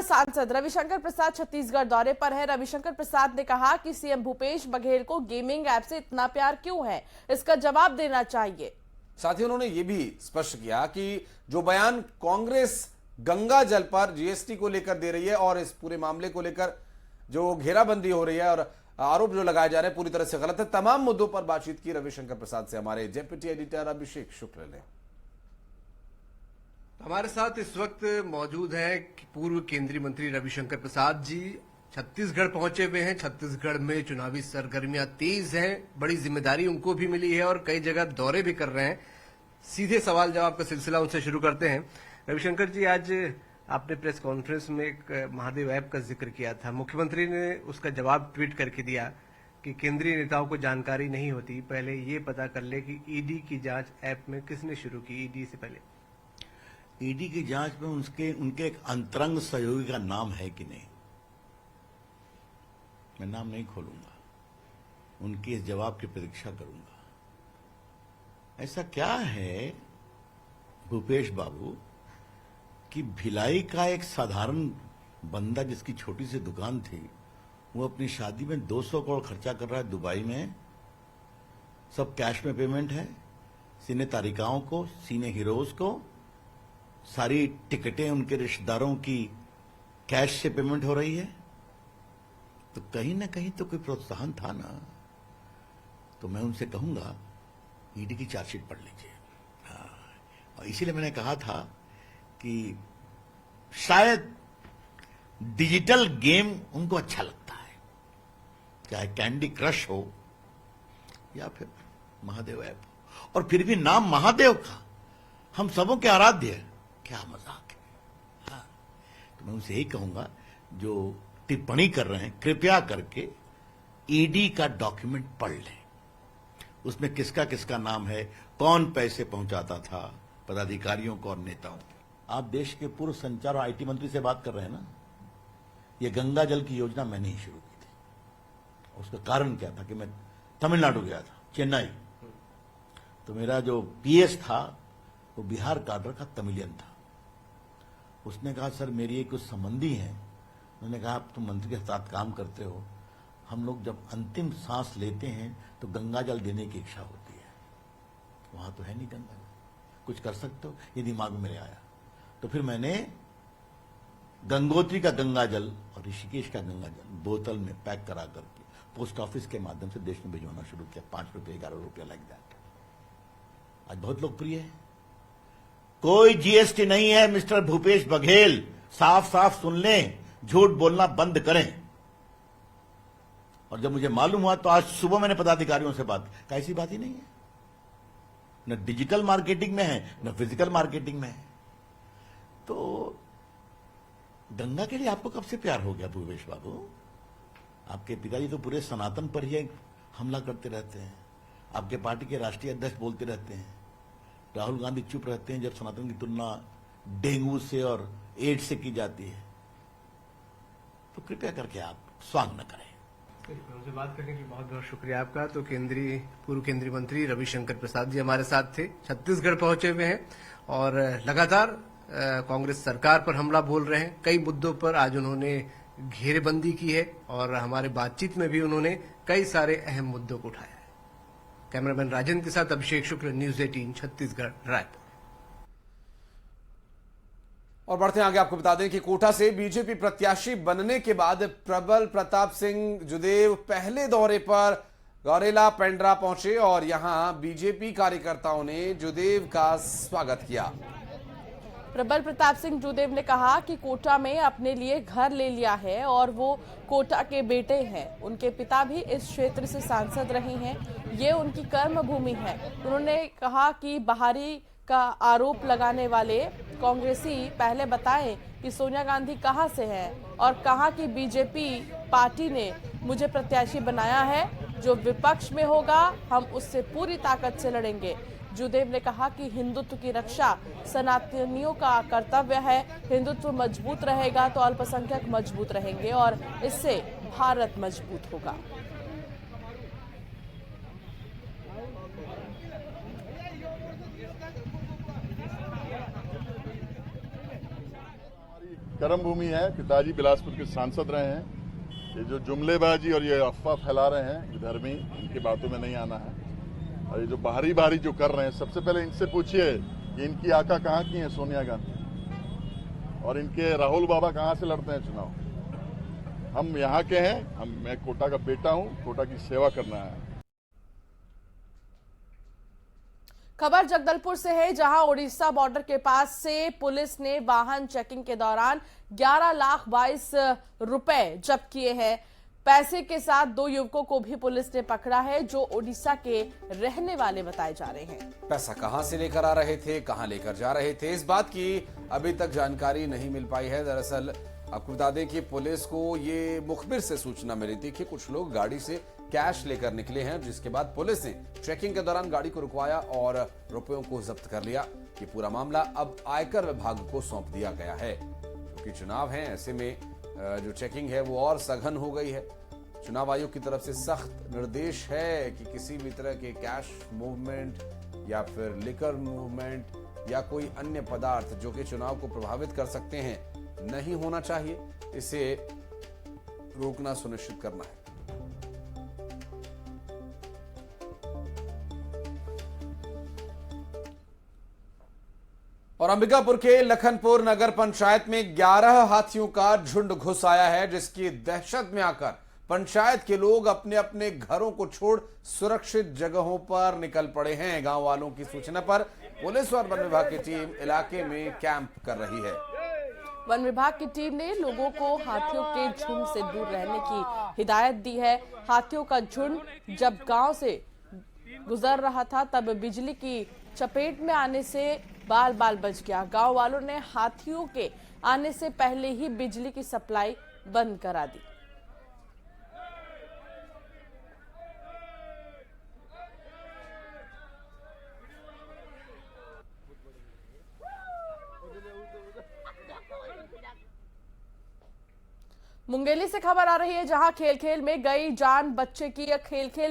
सांसद रविशंकर प्रसाद छत्तीसगढ़ दौरे पर है। रविशंकर प्रसाद ने कहा कि सीएम भूपेश बघेल को गेमिंग ऐप से इतना प्यार क्यों है, इसका जवाब देना चाहिए। साथ ही उन्होंने ये भी स्पष्ट किया कि जो बयान कांग्रेस गंगा जल पर जीएसटी को लेकर दे रही है और इस पूरे मामले को लेकर जो घेराबंदी हो रही है और आरोप जो लगाए जा रहे हैं पूरी तरह से गलत है। तमाम मुद्दों पर बातचीत की रविशंकर प्रसाद से हमारे डेप्यूटी एडिटर अभिषेक शुक्ल ने। हमारे साथ इस वक्त मौजूद हैं पूर्व केंद्रीय मंत्री रविशंकर प्रसाद जी। छत्तीसगढ़ पहुंचे हुए हैं। छत्तीसगढ़ में चुनावी सरगर्मियां तेज हैं, बड़ी जिम्मेदारी उनको भी मिली है और कई जगह दौरे भी कर रहे हैं। सीधे सवाल जवाब का सिलसिला उनसे शुरू करते हैं। रविशंकर जी, आज आपने प्रेस कॉन्फ्रेंस में एक महादेव ऐप का जिक्र किया था। मुख्यमंत्री ने उसका जवाब ट्वीट करके दिया कि केंद्रीय नेताओं को जानकारी नहीं होती, पहले ये पता कर ले कि ईडी की जांच ऐप में किसने शुरू की। ईडी से पहले ईडी की जांच में उनके एक अंतरंग सहयोगी का नाम है कि नहीं, मैं नाम नहीं खोलूंगा, उनके इस जवाब की प्रतीक्षा करूंगा। ऐसा क्या है भूपेश बाबू कि भिलाई का एक साधारण बंदा जिसकी छोटी सी दुकान थी, वो अपनी शादी में 200 करोड़ खर्चा कर रहा है दुबई में। सब कैश में पेमेंट है, सिने तारिकाओं को, सिने हीरोज को, सारी टिकटें उनके रिश्तेदारों की कैश से पेमेंट हो रही है। तो कहीं ना कहीं तो कोई प्रोत्साहन था ना। तो मैं उनसे कहूंगा ईडी की चार्जशीट पढ़ लीजिए। हाँ, और इसीलिए मैंने कहा था कि शायद डिजिटल गेम उनको अच्छा लगता है, चाहे कैंडी क्रश हो या फिर महादेव ऐप हो। और फिर भी नाम महादेव का, हम सबों के आराध्य है, क्या मजाक है। हाँ, तो मैं उनसे यही कहूंगा जो टिप्पणी कर रहे हैं कृपया करके ईडी का डॉक्यूमेंट पढ़ लें। उसमें किसका किसका नाम है, कौन पैसे पहुंचाता था पदाधिकारियों को और नेताओं को। आप देश के पूर्व संचार और आईटी मंत्री से बात कर रहे हैं ना। ये गंगा जल की योजना मैंने ही शुरू की थी। उसका कारण क्या था कि मैं तमिलनाडु गया था, चेन्नई। तो मेरा जो पीएस था वो बिहार काडर का तमिलियन था। उसने कहा सर मेरी एक कुछ संबंधी हैं। उन्होंने कहा आप तुम मंत्री के साथ काम करते हो, हम लोग जब अंतिम सांस लेते हैं तो गंगा जल देने की इच्छा होती है। वहां तो है नहीं गंगा जल, कुछ कर सकते हो? ये दिमाग में मेरे आया। तो फिर मैंने गंगोत्री का गंगा जल और ऋषिकेश का गंगा जल बोतल में पैक करा करके पोस्ट ऑफिस के माध्यम से देश में भिजवाना शुरू किया। 5 रुपये 11 रुपये लाइक दैट। आज बहुत लोकप्रिय है। कोई जीएसटी नहीं है मिस्टर भूपेश बघेल, साफ साफ सुन लें, झूठ बोलना बंद करें। और जब मुझे मालूम हुआ तो आज सुबह मैंने पदाधिकारियों से बात की, ऐसी बात ही नहीं है। न डिजिटल मार्केटिंग में है न फिजिकल मार्केटिंग में है। तो गंगा के लिए आपको कब से प्यार हो गया भूपेश बाबू? आपके पिताजी तो पूरे सनातन पर ही हमला करते रहते हैं। आपके पार्टी के राष्ट्रीय अध्यक्ष बोलते रहते हैं, राहुल गांधी चुप रहते हैं जब सनातन की तुलना डेंगू से और एड्स से की जाती है। तो कृपया करके आप स्वांग न करें। हमसे बात करने के लिए बहुत बहुत शुक्रिया आपका। तो पूर्व केंद्रीय मंत्री रविशंकर प्रसाद जी हमारे साथ थे। छत्तीसगढ़ पहुंचे हुए हैं और लगातार कांग्रेस सरकार पर हमला बोल रहे हैं। कई मुद्दों पर आज उन्होंने घेरेबंदी की है और हमारे बातचीत में भी उन्होंने कई सारे अहम मुद्दों को उठाया है। कैमरामैन राजेंद्र के साथ अभिषेक शुक्ल, न्यूज 18 छत्तीसगढ़, रायपुर। और बढ़ते हैं आगे, आपको बता दें कि कोटा से बीजेपी प्रत्याशी बनने के बाद प्रबल प्रताप सिंह जुदेव पहले दौरे पर गौरेला पेंड्रा पहुंचे और यहां बीजेपी कार्यकर्ताओं ने जुदेव का स्वागत किया। प्रबल प्रताप सिंह जुदेव ने कहा कि कोटा में अपने लिए घर ले लिया है और वो कोटा के बेटे हैं। उनके पिता भी इस क्षेत्र से सांसद रहे हैं, ये उनकी कर्म भूमि है। उन्होंने कहा कि बाहरी का आरोप लगाने वाले कांग्रेसी पहले बताएं कि सोनिया गांधी कहां से है और कहां की बीजेपी पार्टी ने मुझे प्रत्याशी बनाया है। जो विपक्ष में होगा हम उससे पूरी ताकत से लड़ेंगे। जुदेव ने कहा कि हिंदुत्व की रक्षा सनातनियों का कर्तव्य है। हिंदुत्व मजबूत रहेगा तो अल्पसंख्यक मजबूत रहेंगे और इससे भारत मजबूत होगा। कर्म भूमि है। पिताजी बिलासपुर के सांसद रहे हैं। ये जो जुमलेबाजी और ये अफवाह फैला रहे हैं विधर्मी, इनकी बातों में नहीं आना है। और ये जो बाहरी जो कर रहे हैं, सबसे पहले इनसे पूछिए कि इनकी आका कहाँ की है सोनिया गांधी, और इनके राहुल बाबा कहाँ से लड़ते हैं चुनाव। हम यहाँ के हैं, मैं कोटा का बेटा हूँ, कोटा की सेवा करना है। खबर जगदलपुर से है, जहां उड़ीसा बॉर्डर के पास से पुलिस ने वाहन चेकिंग के दौरान 11,22,00,000 रुपए जब्त किए हैं। पैसे के साथ 2 युवकों को भी पुलिस ने पकड़ा है, जो उड़ीसा के रहने वाले बताए जा रहे हैं। पैसा कहां से लेकर आ रहे थे, कहां लेकर जा रहे थे, इस बात की अभी तक जानकारी नहीं मिल पाई है। दरअसल आपको बता दें कि पुलिस को ये मुखबिर से सूचना मिली थी कि कुछ लोग गाड़ी से कैश लेकर निकले हैं, जिसके बाद पुलिस ने चेकिंग के दौरान गाड़ी को रुकवाया और रुपयों को जब्त कर लिया। ये पूरा मामला अब आयकर विभाग को सौंप दिया गया है, क्योंकि चुनाव है, ऐसे में जो चेकिंग है वो और सघन हो गई है। चुनाव आयोग की तरफ से सख्त निर्देश है कि किसी भी तरह के कैश मूवमेंट या फिर लिकर मूवमेंट या कोई अन्य पदार्थ जो कि चुनाव को प्रभावित कर सकते हैं नहीं होना चाहिए। इसे रोकना सुनिश्चित करना है। और अंबिकापुर के लखनपुर नगर पंचायत में 11 हाथियों का झुंड घुस आया है, जिसकी दहशत में आकर पंचायत के लोग अपने अपने घरों को छोड़ सुरक्षित जगहों पर निकल पड़े हैं। गांव वालों की सूचना पर पुलिस और वन विभाग की टीम इलाके में कैंप कर रही है। वन विभाग की टीम ने लोगों को हाथियों के झुंड से दूर रहने की हिदायत दी है। हाथियों का झुंड जब गांव से गुजर रहा था, तब बिजली की चपेट में आने से बाल बाल बच गया। गांव वालों ने हाथियों के आने से पहले ही बिजली की सप्लाई बंद करा दी। मुंगेली से खबर आ रही है, जहां खेल खेल में गई जान बच्चे की। खेल खेल